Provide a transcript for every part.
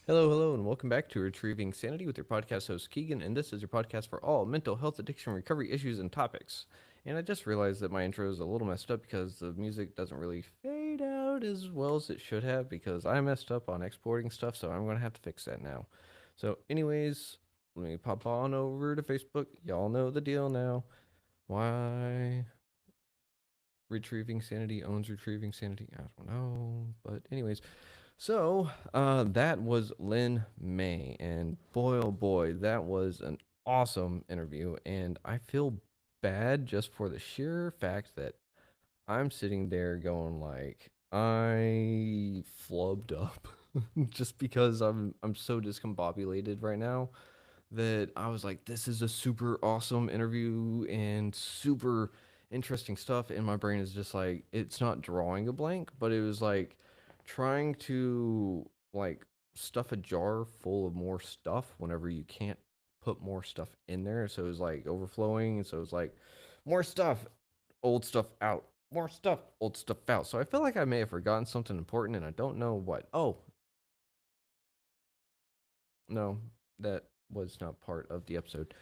Hello, hello, and welcome back to Retrieving Sanity with your podcast host Keegan, and this is your podcast for all mental health, addiction, recovery issues, and topics. And I just realized that my intro is a little messed up because the music doesn't really fade out as well as it should have because I messed up on exporting stuff, so I'm going to have to fix that now. So, anyways, let me pop on over to Facebook. Y'all know the deal now. Why Retrieving Sanity owns Retrieving Sanity? I don't know. But, anyways, that was Len May, and boy, oh boy, that was an awesome interview. And I feel bad just for the sheer fact that I'm sitting there going like I flubbed up just because I'm so discombobulated right now that I was like, this is a super awesome interview and super interesting stuff. And my brain is just like, it's not drawing a blank, but it was like trying to like stuff a jar full of more stuff whenever you can't put more stuff in there. So it was like overflowing. And so it was like more stuff, old stuff out, more stuff, old stuff out. So I feel like I may have forgotten something important and I don't know what. Oh, no, that was not part of the episode.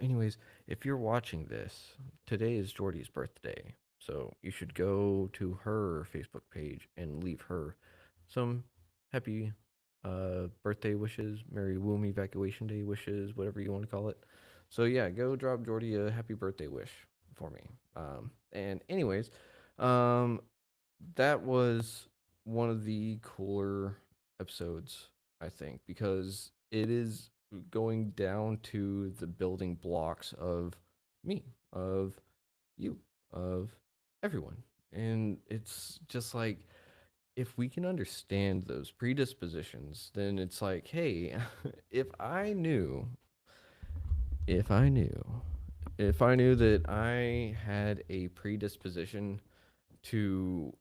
Anyways, if you're watching this, today is Jordy's birthday. So you should go to her Facebook page and leave her some happy birthday wishes, Merry Womb Evacuation Day wishes, whatever you want to call it. So yeah, go drop Jordy a happy birthday wish for me. And anyways, um, that was one of the cooler episodes, I think, because it is going down to the building blocks of me, of you, of everyone. And it's just like, if we can understand those predispositions, then it's like, hey, if I knew, if I knew, if I knew that I had a predisposition to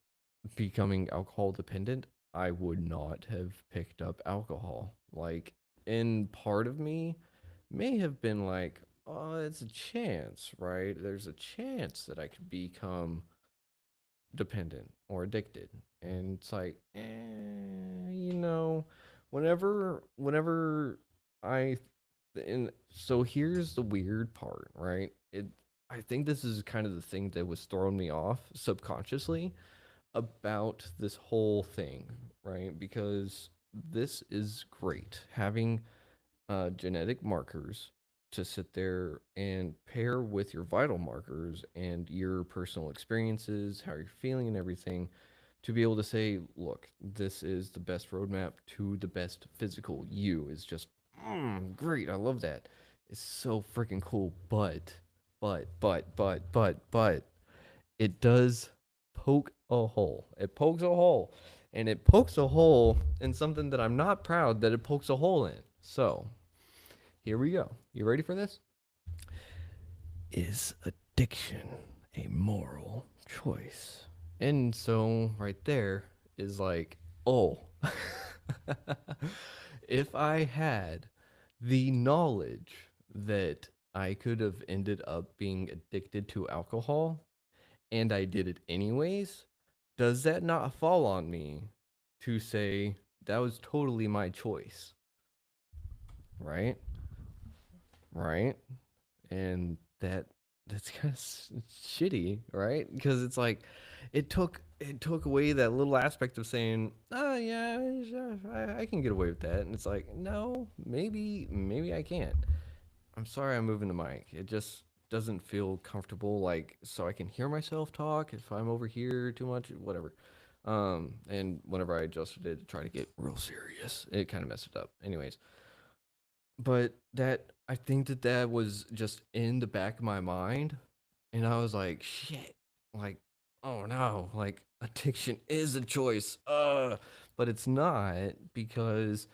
becoming alcohol dependent, I would not have picked up alcohol. Like, and part of me may have been like, oh, it's a chance, right? There's a chance that I could become dependent or addicted. And it's like, you know, whenever I, and so here's the weird part, right? I think this is kind of the thing that was throwing me off subconsciously about this whole thing, right? Because this is great having genetic markers to sit there and pair with your vital markers and your personal experiences, how you're feeling, and everything to be able to say, look, this is the best roadmap to the best physical you is just great. I love that. It's so freaking cool. But it does poke a hole. It pokes a hole. And it pokes a hole in something that I'm not proud that it pokes a hole in. So, here we go. You ready for this? Is addiction a moral choice? And so, right there is like, oh, if I had the knowledge that I could have ended up being addicted to alcohol, and I did it anyways, does that not fall on me to say that was totally my choice? Right? Right? And that's kind of shitty, right? Because it's like it took away that little aspect of saying, "Oh yeah, sure, I can get away with that," and it's like, no, maybe I can't. I'm sorry I'm moving the mic. It just doesn't feel comfortable, like, so I can hear myself talk if I'm over here too much, whatever. And whenever I adjusted it to try to get real serious, it kind of messed it up. Anyways, but that I think that that was just in the back of my mind, and I was like, shit, like, oh no, like addiction is a choice. But it's not because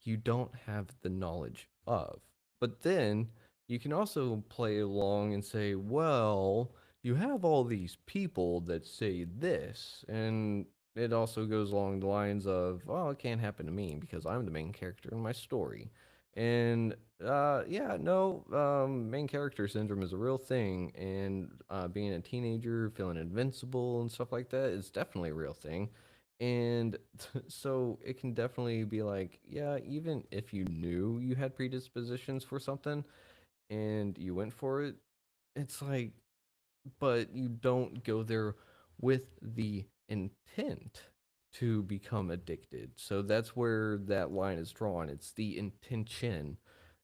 you don't have the knowledge of. But then you can also play along and say, well, you have all these people that say this, and it also goes along the lines of, oh, it can't happen to me because I'm the main character in my story. And yeah, no, main character syndrome is a real thing, and being a teenager, feeling invincible and stuff like that is definitely a real thing. And so it can definitely be like, yeah, even if you knew you had predispositions for something and you went for it, it's like, but you don't go there with the intent to become addicted. So that's where that line is drawn. It's the intention.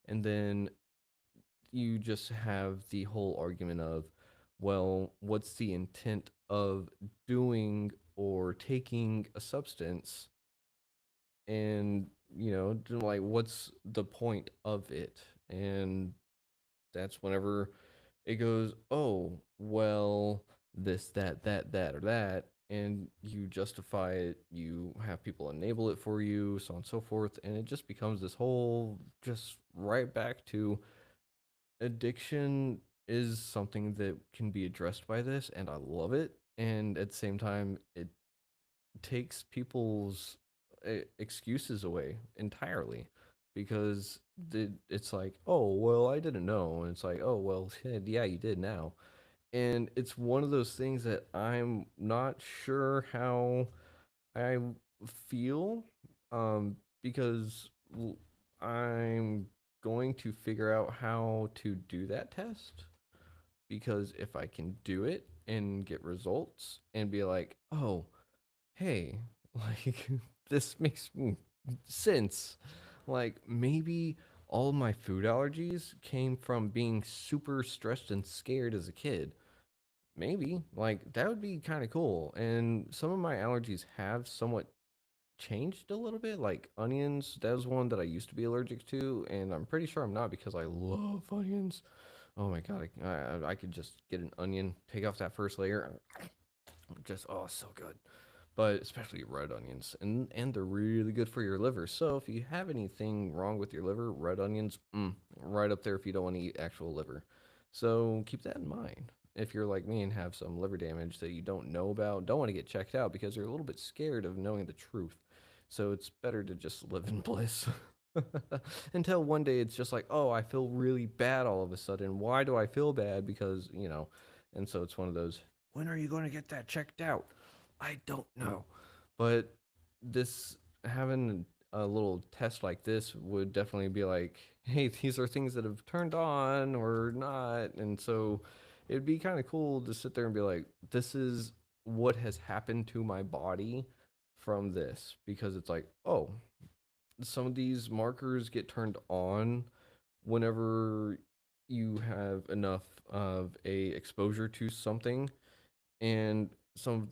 And then you just have the whole argument of, well, what's the intent of doing or taking a substance? And, like, what's the point of it? And that's whenever it goes, oh, well, this, that, or that, and you justify it, you have people enable it for you, so on and so forth, and it just becomes this whole, just right back to addiction is something that can be addressed by this, and I love it. And at the same time, it takes people's excuses away entirely because it's like, oh, well, I didn't know. And it's like, oh, well, yeah, you did now. And it's one of those things that I'm not sure how I feel, because I'm going to figure out how to do that test. Because if I can do it and get results and be like, oh, hey, like, this makes sense. Like, maybe all my food allergies came from being super stressed and scared as a kid. Maybe, like, that would be kind of cool. And some of my allergies have somewhat changed a little bit. Like, onions, that was one that I used to be allergic to, and I'm pretty sure I'm not because I love onions. Oh my God, I could just get an onion, take off that first layer, just, oh, so good. But especially red onions, and they're really good for your liver. So if you have anything wrong with your liver, red onions, right up there if you don't want to eat actual liver. So keep that in mind. If you're like me and have some liver damage that you don't know about, don't want to get checked out because you're a little bit scared of knowing the truth. So it's better to just live in bliss. Until one day it's just like, oh, I feel really bad all of a sudden. Why do I feel bad? Because, and so it's one of those, when are you going to get that checked out? I don't know. But this, having a little test like this would definitely be like, hey, these are things that have turned on or not. And so it'd be kind of cool to sit there and be like, this is what has happened to my body from this. Because it's like, oh, some of these markers get turned on whenever you have enough of a exposure to something, and some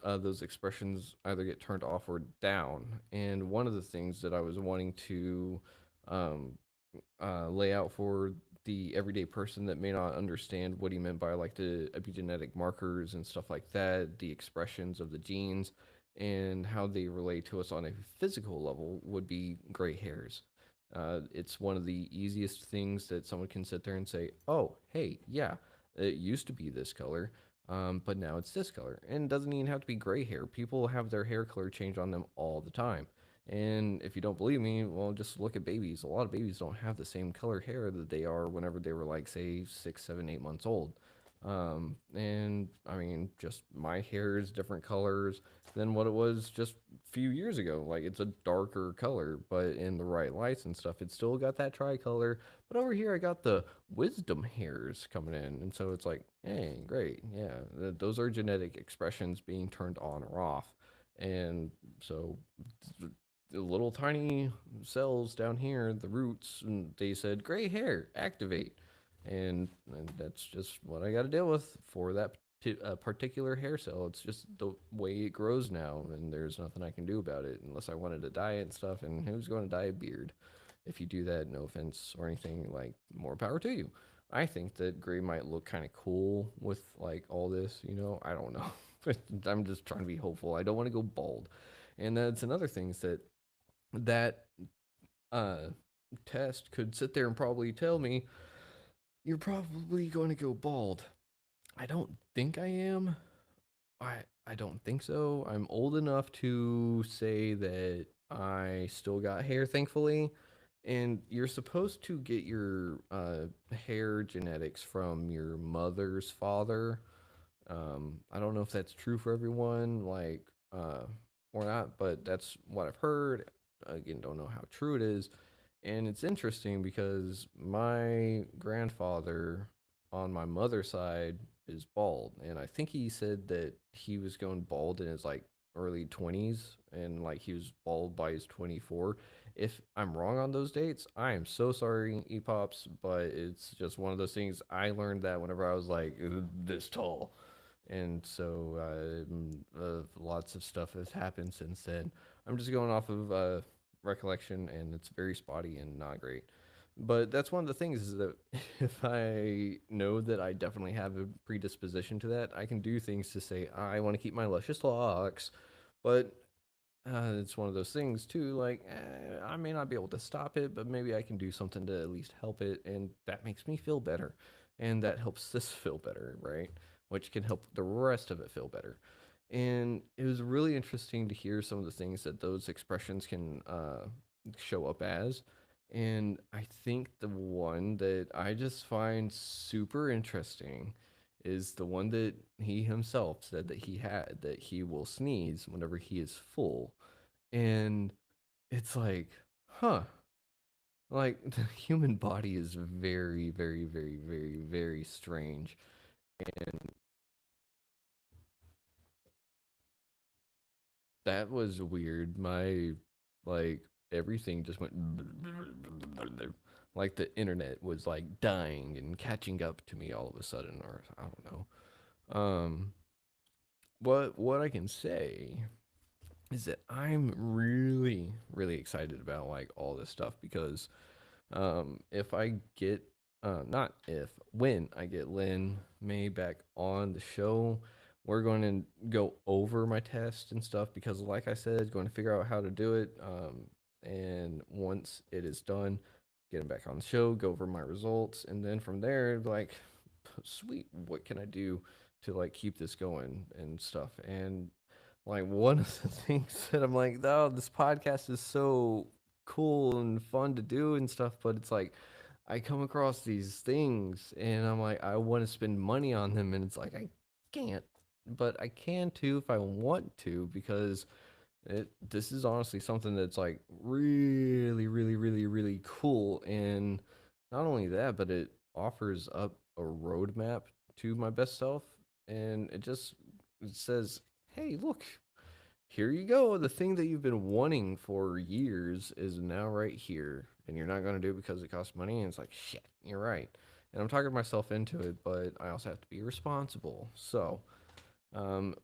of those expressions either get turned off or down. And one of the things that I was wanting to um, lay out for the everyday person that may not understand what he meant by like the epigenetic markers and stuff like that, the expressions of the genes, and how they relate to us on a physical level would be gray hairs. It's one of the easiest things that someone can sit there and say, oh, hey, yeah, it used to be this color, but now it's this color. And it doesn't even have to be gray hair. People have their hair color change on them all the time. And if you don't believe me, well, just look at babies. A lot of babies don't have the same color hair that they are whenever they were like, say, 6, 7, 8 months old. And I mean, just my hair is different colors than what it was just a few years ago. Like, it's a darker color, but in the right lights and stuff, it's still got that tricolor. But over here, I got the wisdom hairs coming in. And so it's like, hey, great. Yeah, those are genetic expressions being turned on or off. And so the little tiny cells down here, the roots, and they said gray hair activate, and that's just what I got to deal with for that particular hair cell. It's just the way it grows now, and there's nothing I can do about it unless I wanted to dye it and stuff. And who's going to dye a beard? If you do that, no offense or anything, like, more power to you. I think that gray might look kind of cool with like all this, I don't know. I'm just trying to be hopeful. I don't want to go bald. And that's another thing is that uh, test could sit there and probably tell me you're probably going to go bald. I don't think I am. I don't think so. I'm old enough to say that I still got hair, thankfully. And you're supposed to get your hair genetics from your mother's father. I don't know if that's true for everyone. Like, or not, but that's what I've heard. Again, don't know how true it is. And it's interesting because my grandfather on my mother's side is bald. And I think he said that he was going bald in his like early 20s and like he was bald by his 24. If I'm wrong on those dates, I am so sorry, E-Pops, but it's just one of those things. I learned that whenever I was like this tall. And so lots of stuff has happened since then. I'm just going off of recollection, and it's very spotty and not great. But that's one of the things is that if I know that I definitely have a predisposition to that, I can do things to say I want to keep my luscious locks, but it's one of those things too. Like I may not be able to stop it, but maybe I can do something to at least help it, and that makes me feel better, and that helps this feel better, right? Which can help the rest of it feel better. And it was really interesting to hear some of the things that those expressions can show up as. And I think the one that I just find super interesting is the one that he himself said that he had, that he will sneeze whenever he is full. And it's like, huh, like the human body is very, very, very, very, very strange. And that was weird. My, like, everything just went like the internet was like dying and catching up to me all of a sudden, or I don't know. What I can say is that I'm really, really excited about like all this stuff because if I get, not if, when I get Len May back on the show, we're going to go over my test and stuff because, like I said, going to figure out how to do it. And once it is done, get him back on the show, go over my results, and then from there, like, sweet, what can I do to like keep this going and stuff? And like one of the things that I'm like, oh, this podcast is so cool and fun to do and stuff, but it's like I come across these things and I'm like, I want to spend money on them, and it's like I can't, but I can too if I want to because this is honestly something that's like really, really, really, really cool, and not only that, but it offers up a roadmap to my best self, and it says, hey, look, here you go. The thing that you've been wanting for years is now right here, and you're not going to do it because it costs money. And it's like, shit, you're right. And I'm talking myself into it, but I also have to be responsible. So,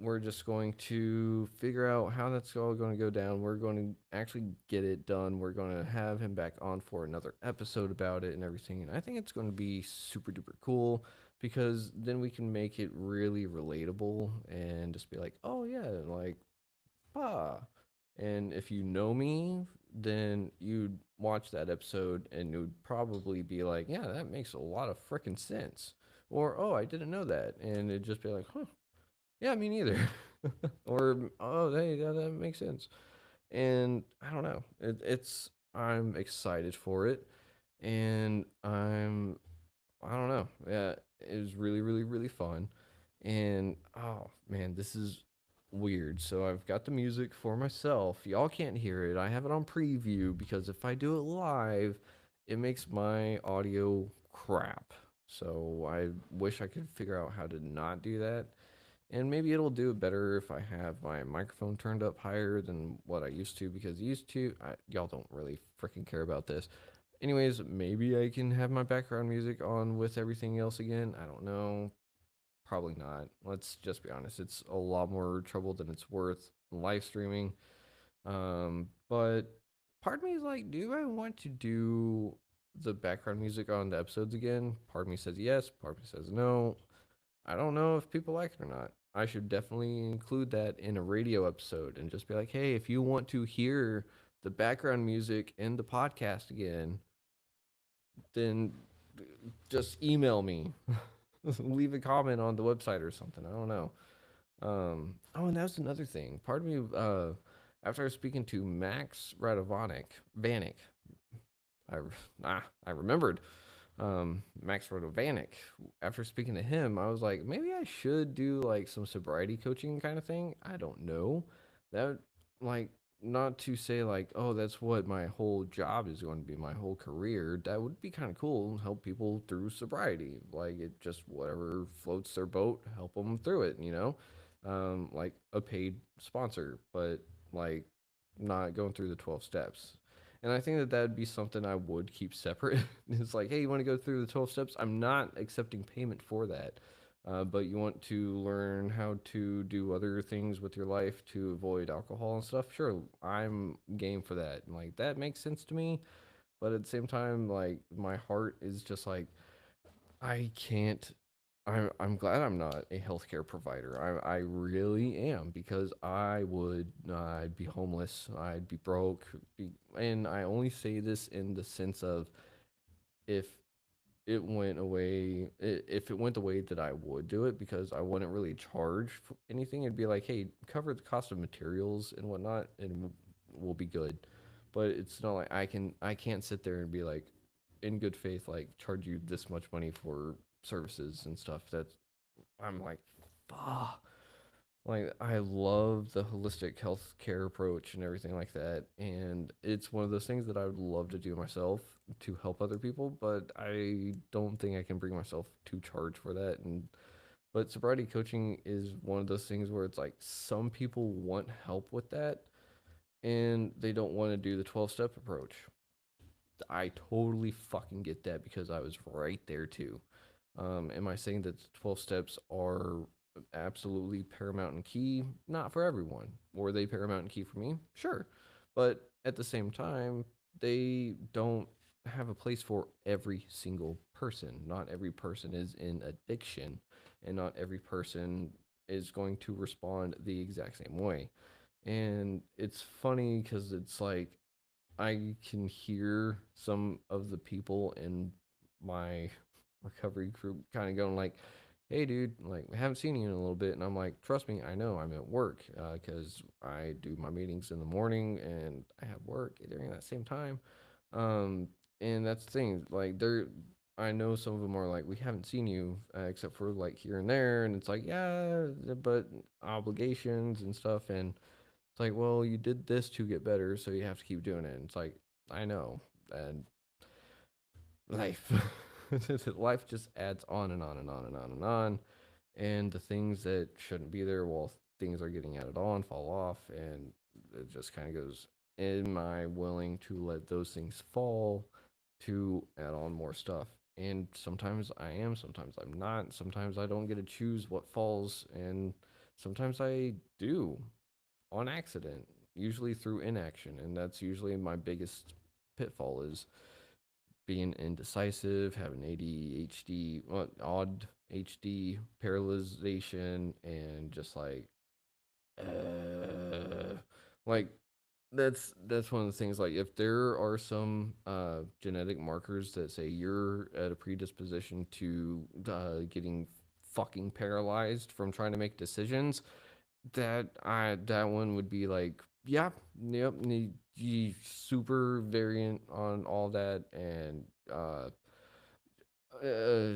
we're just going to figure out how that's all going to go down. We're going to actually get it done. We're going to have him back on for another episode about it and everything. And I think it's going to be super duper cool because then we can make it really relatable and just be like, oh, yeah, like ah. And if you know me, then you'd watch that episode and it would probably be like, yeah, that makes a lot of freaking sense. Or, oh, I didn't know that. And it'd just be like, huh, yeah, me neither. Or, oh, hey, that makes sense. And I don't know. I'm excited for it. And I don't know. Yeah, it was really, really, really fun. And oh man, this is weird. So I've got the music for myself. Y'all can't hear it. I have it on preview because if I do it live, it makes my audio crap. So I wish I could figure out how to not do that. And maybe it'll do it better if I have my microphone turned up higher than what I used to because y'all don't really freaking care about this. Anyways, maybe I can have my background music on with everything else again. I don't know. Probably not. Let's just be honest. It's a lot more trouble than it's worth live streaming. But part of me is like, do I want to do the background music on the episodes again? Part of me says yes, part of me says no. I don't know if people like it or not. I should definitely include that in a radio episode and just be like, hey, if you want to hear the background music in the podcast again, then just email me. Leave a comment on the website or something. I don't know. Oh, and that was another thing. Part of me, after I was speaking to Max Vanek, I, I remembered, Max Radovanik. After speaking to him, I was like, maybe I should do like some sobriety coaching kind of thing. I don't know. That like, not to say like, oh, that's what my whole job is going to be, my whole career. That would be kind of cool. Help people through sobriety. Like, it just whatever floats their boat, help them through it. Like a paid sponsor, but like not going through the 12 steps. And I think that that'd be something I would keep separate. It's like, hey, you want to go through the 12 steps? I'm not accepting payment for that. But you want to learn how to do other things with your life to avoid alcohol and stuff, sure, I'm game for that. And like that makes sense to me, but at the same time, like my heart is just like I can't. I'm glad I'm not a healthcare provider. I really am because I'd be homeless, I'd be broke, and I only say this in the sense of if if it went the way that I would do it, because I wouldn't really charge for anything. It'd be like, hey, cover the cost of materials and whatnot, and we'll be good. But it's not like I can't sit there and be like, in good faith, like charge you this much money for services and stuff. That's I'm like, fuck. Like I love the holistic healthcare approach and everything like that, and it's one of those things that I would love to do myself to help other people, but I don't think I can bring myself to charge for that. And but sobriety coaching is one of those things where it's like some people want help with that and they don't want to do the 12-step approach. I totally fucking get that because I was right there too. Am I saying that 12 steps are absolutely paramount and key? Not for everyone. Were they paramount and key for me? Sure. But at the same time, they don't have a place for every single person. Not every person is in addiction, and not every person is going to respond the exact same way. And it's funny because it's like I can hear some of the people in my recovery group kind of going like, "Hey, dude, like we haven't seen you in a little bit," and I'm like, "Trust me, I know I'm at work because I do my meetings in the morning and I have work during that same time." Um, and that's the thing, like I know some of them are like, "We haven't seen you except for like here and there," and it's like, "Yeah, but obligations and stuff," and it's like, well, you did this to get better, so you have to keep doing it. And it's like, I know. And life, life just adds on and on and on and on and on. And the things that shouldn't be there, well, things are getting added on, fall off. And it just kind of goes, am I willing to let those things fall to add on more stuff? And sometimes I am, sometimes I'm not. Sometimes I don't get to choose what falls. And sometimes I do on accident, usually through inaction, and that's usually my biggest pitfall is being indecisive, having ADHD, well, odd HD, paralyzation, and just uh, like that's one of the things. Like if there are some genetic markers that say you're at a predisposition to getting fucking paralyzed from trying to make decisions, that one would be like, yeah, yep, super variant on all that, and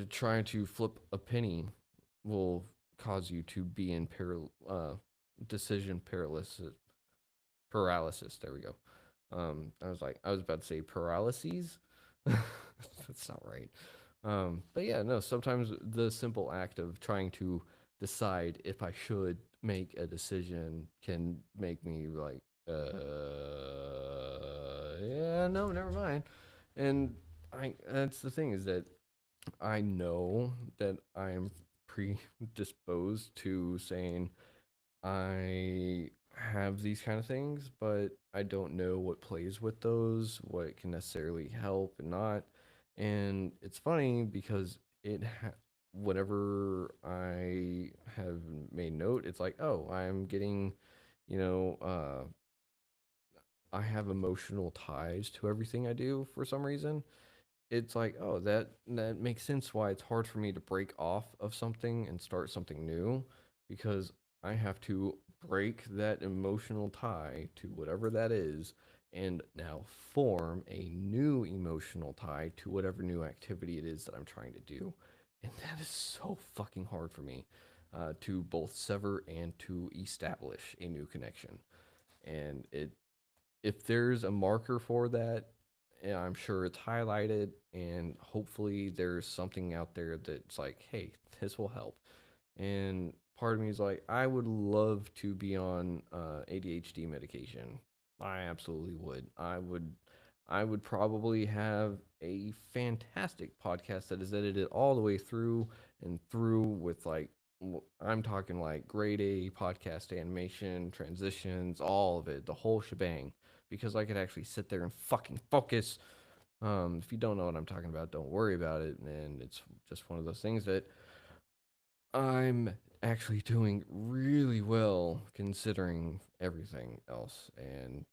trying to flip a penny will cause you to be in decision paralysis. There we go. I was about to say paralyses. That's not right. But yeah, no, sometimes the simple act of trying to decide if I should make a decision can make me like, yeah, no, never mind. And that's the thing is that I know that I am predisposed to saying I have these kind of things, but I don't know what plays with those, what can necessarily help and not. And it's funny because whenever I have made note, it's like, oh, I'm getting, you know, I have emotional ties to everything I do for some reason. It's like, oh, that makes sense why it's hard for me to break off of something and start something new, because I have to break that emotional tie to whatever that is and now form a new emotional tie to whatever new activity it is that I'm trying to do. And that is so fucking hard for me to both sever and to establish a new connection. and it if there's a marker for that, yeah, I'm sure it's highlighted, and hopefully there's something out there that's like, hey, this will help. And part of me is like, I would love to be on ADHD medication. I absolutely would. I would probably have a fantastic podcast that is edited all the way through and through with like I'm talking like grade A podcast animation, transitions, all of it, the whole shebang, because I could actually sit there and fucking focus. If you don't know what I'm talking about, don't worry about it. And it's just one of those things that I'm actually doing really well considering everything else. And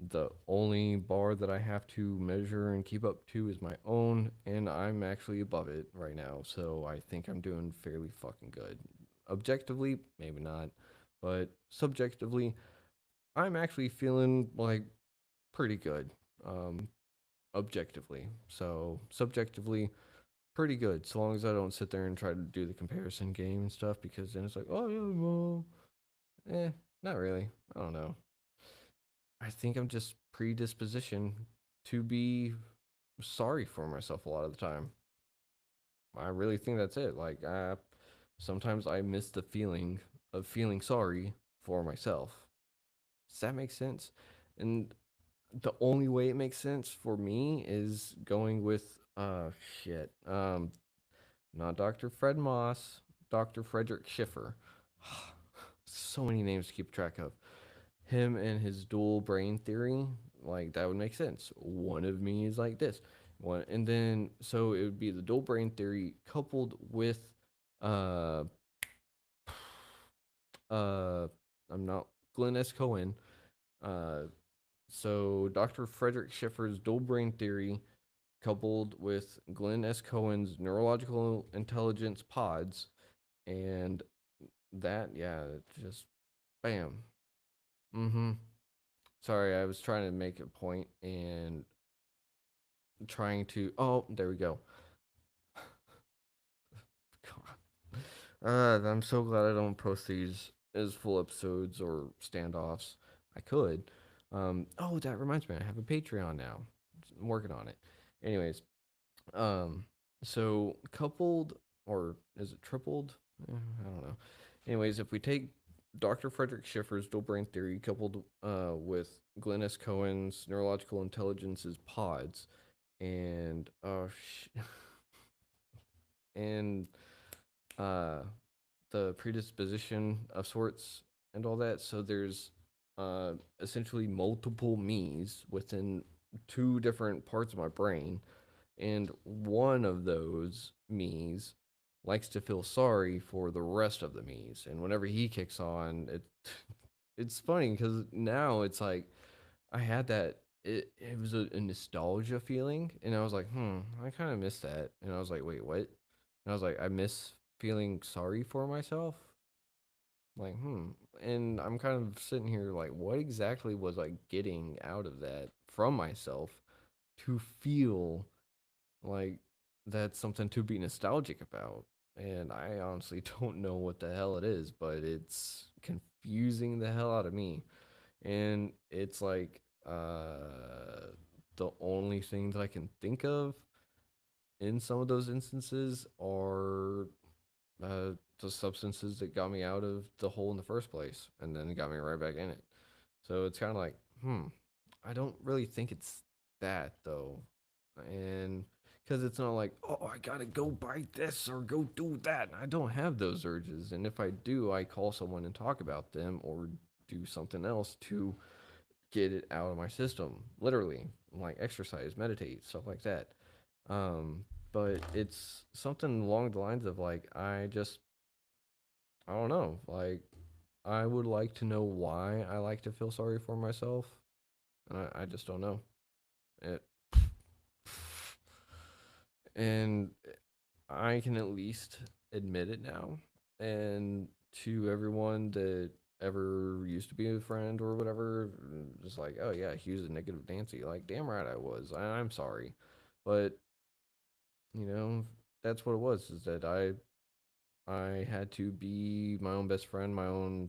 the only bar that I have to measure and keep up to is my own, and I'm actually above it right now. So I think I'm doing fairly fucking good. Objectively, maybe not, but subjectively, I'm actually feeling like pretty good. Um, Objectively. So subjectively, pretty good. So long as I don't sit there and try to do the comparison game and stuff, because then it's like, oh yeah, well, not really. I don't know. I think I'm just predisposition to be sorry for myself a lot of the time. I really think that's it. Like, sometimes I miss the feeling of feeling sorry for myself. Does that make sense? And the only way it makes sense for me is going with shit. Not Dr. Fred Moss, Dr. Frederick Schiffer. So many names to keep track of. Him and his dual brain theory, like that would make sense. One of me is like this. One and then so it would be the dual brain theory coupled with uh uh I'm not Glenn S. Cohen. Uh so Dr. Frederick Schiffer's dual brain theory coupled with Glenn S. Cohen's neurological intelligence pods, and that, yeah, it's just bam. Mm-hmm. Sorry, I was trying to make a point and trying to. Oh, there we go. God. I'm so glad I don't post these as full episodes or standoffs. I could. Oh, that reminds me, I have a Patreon now. I'm working on it. Anyways, um, so coupled, or is it tripled? I don't know. Anyways, if we take Dr. Frederick Schiffer's dual brain theory coupled with Glenn S. Cohen's neurological intelligence's pods, and and uh, the predisposition of sorts and all that. So there's essentially multiple me's within two different parts of my brain, and one of those me's likes to feel sorry for the rest of the me's. And whenever he kicks on, it's funny because now it's like I had that. It was a nostalgia feeling, and I was like, I kind of miss that. And I was like, wait, what? And I was like, I miss feeling sorry for myself. Like, and I'm kind of sitting here like, what exactly was I getting out of that from myself to feel like that's something to be nostalgic about? And I honestly don't know what the hell it is, but it's confusing the hell out of me. And it's like the only thing that I can think of in some of those instances are uh, the substances that got me out of the hole in the first place, and then got me right back in it. So it's kind of like, I don't really think it's that though, and because it's not like, oh, I gotta go buy this or go do that. I don't have those urges, and if I do, I call someone and talk about them or do something else to get it out of my system, literally, like exercise, meditate, stuff like that. Um, but it's something along the lines of like, I don't know, like, I would like to know why I like to feel sorry for myself, and I just don't know it. And I can at least admit it now, and to everyone that ever used to be a friend or whatever, just like, oh yeah, he was a negative Nancy. Like, damn right I was. I'm sorry, but you know, that's what it was. Is that I had to be my own best friend, my own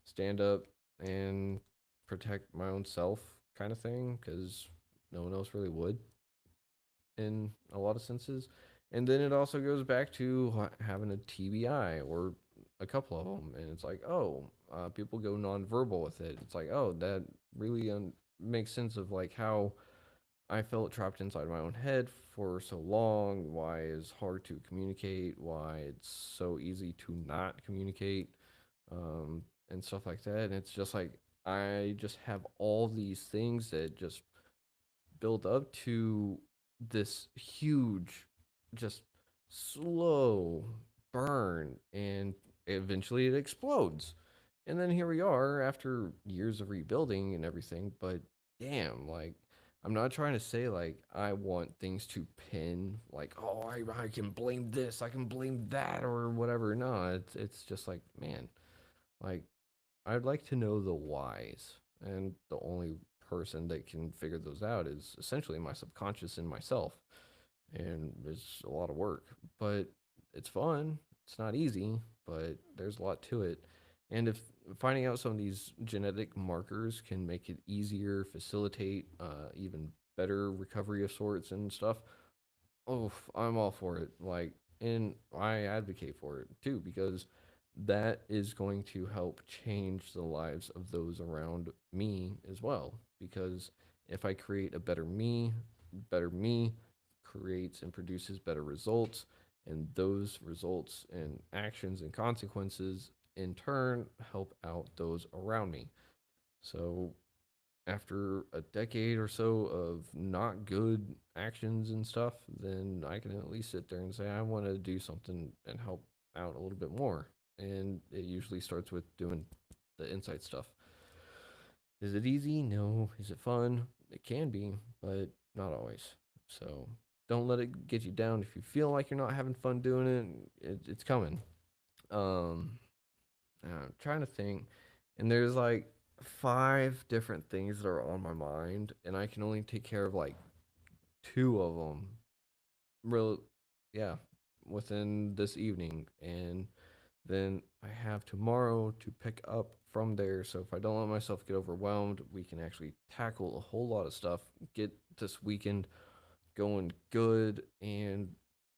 stand up, and protect my own self kind of thing because no one else really would in a lot of senses. And then it also goes back to having a TBI or a couple of them. And it's like, oh, people go nonverbal with it. It's like, oh, that really makes sense of like how I felt trapped inside my own head for so long, why it's hard to communicate, why it's so easy to not communicate, and stuff like that. And it's just like I just have all these things that just build up to this huge, just slow burn, and eventually it explodes. And then here we are after years of rebuilding and everything, but damn, like, I'm not trying to say like I want things to pin, like, oh, I can blame this, I can blame that, or whatever. No, it's just like, man, like, I'd like to know the whys, and the only person that can figure those out is essentially my subconscious and myself. And it's a lot of work, but it's fun. It's not easy, but there's a lot to it. And if finding out some of these genetic markers can make it easier, facilitate even better recovery of sorts and stuff, oh, I'm all for it. Like, and I advocate for it too because that is going to help change the lives of those around me as well. Because if I create a better me creates and produces better results, and those results and actions and consequences in turn help out those around me. So after a decade or so of not good actions and stuff, then I can at least sit there and say, I want to do something and help out a little bit more. And it usually starts with doing the insight stuff. Is it easy? No. Is it fun? It can be, but not always. So don't let it get you down. If you feel like you're not having fun doing it's coming. Um, I'm trying to think, and there's like five different things that are on my mind, and I can only take care of like two of them. Real, yeah, within this evening, and then I have tomorrow to pick up from there. So if I don't let myself get overwhelmed, we can actually tackle a whole lot of stuff. Get this weekend going good, and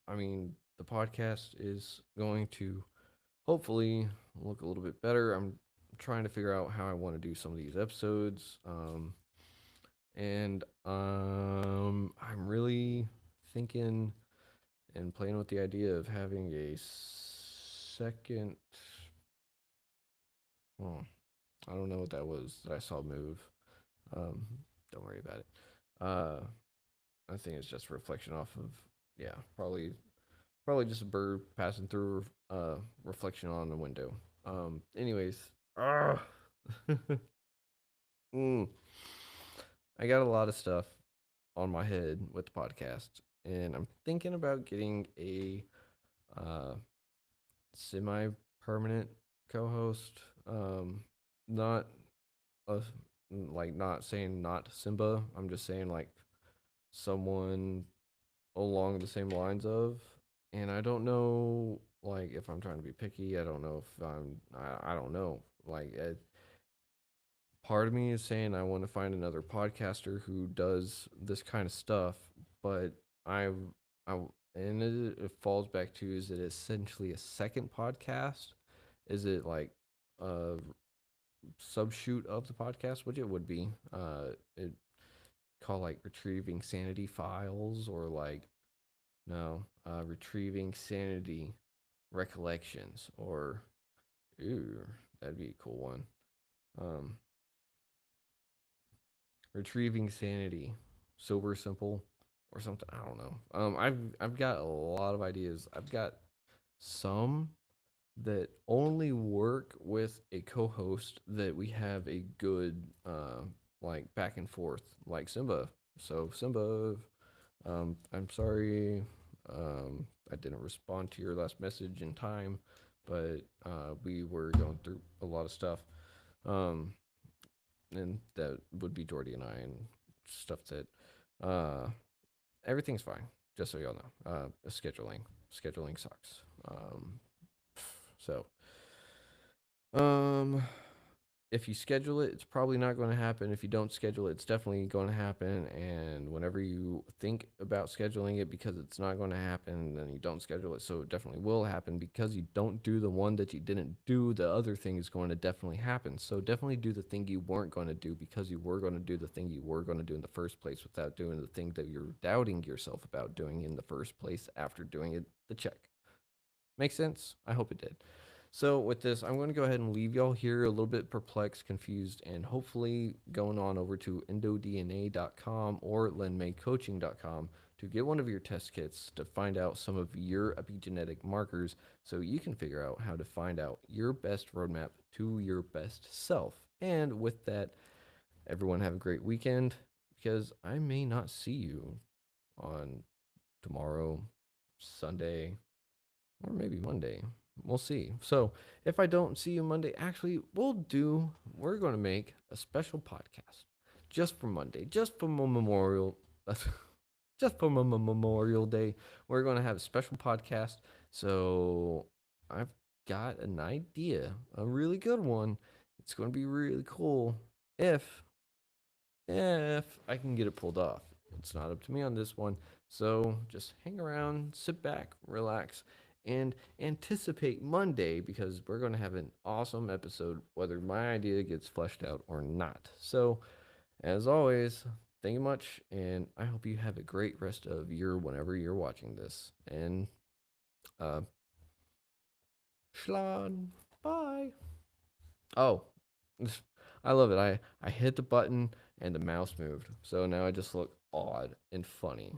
I mean the podcast is going to hopefully look a little bit better. I'm trying to figure out how I want to do some of these episodes. And I'm really thinking and playing with the idea of having a second. Oh, I don't know what that was that I saw move. Um, don't worry about it. Uh, I think it's just a reflection off of, yeah, probably just a bird passing through reflection on the window. Anyways, ah, mm, I got a lot of stuff on my head with the podcast, and I'm thinking about getting a uh, semi-permanent co-host. Not a, like, not saying not Simba. I'm just saying like someone along the same lines of. And I don't know, like, if I'm trying to be picky. I don't know if I don't know. Like, part of me is saying I want to find another podcaster who does this kind of stuff, but I, I, and it falls back to, is it essentially a second podcast? Is it like a subshoot of the podcast, which it would be? It call like retrieving sanity files, or like, no, retrieving sanity recollections, or, ooh, that'd be a cool one. Um, retrieving sanity, sober simple, or something. I don't know. I've got a lot of ideas. I've got some that only work with a co-host that we have a good like back and forth, like Simba. So Simba, I'm sorry, I didn't respond to your last message in time, but we were going through a lot of stuff. Um, and that would be Jordy and I, and stuff that uh everything's fine. Just so y'all know, scheduling sucks. So um if you schedule it, it's probably not going to happen. If you don't schedule it, it's definitely going to happen. And whenever you think about scheduling it because it's not going to happen, then you don't schedule it. So it definitely will happen because you don't do the one that you didn't do. The other thing is going to definitely happen. So definitely do the thing you weren't going to do because you were going to do the thing you were going to do in the first place without doing the thing that you're doubting yourself about doing in the first place after doing it, the check. Make sense? I hope it did. So with this, I'm going to go ahead and leave y'all here a little bit perplexed, confused, and hopefully going on over to endodna.com or lenmaycoaching.com to get one of your test kits to find out some of your epigenetic markers so you can figure out how to find out your best roadmap to your best self. And with that, everyone have a great weekend because I may not see you on tomorrow, Sunday, or maybe Monday. We'll see. So if I don't see you Monday, actually, we're going to make a special podcast just for Monday, just for Memorial, just for Memorial Day. We're going to have a special podcast. So I've got an idea, a really good one. It's going to be really cool if I can get it pulled off. It's not up to me on this one. So just hang around, sit back, relax, and anticipate Monday because we're going to have an awesome episode, whether my idea gets fleshed out or not. So, as always, thank you much, and I hope you have a great rest of your whenever you're watching this. And, uh, Schlan, bye. Oh, I love it. I hit the button and the mouse moved. So now I just look odd and funny.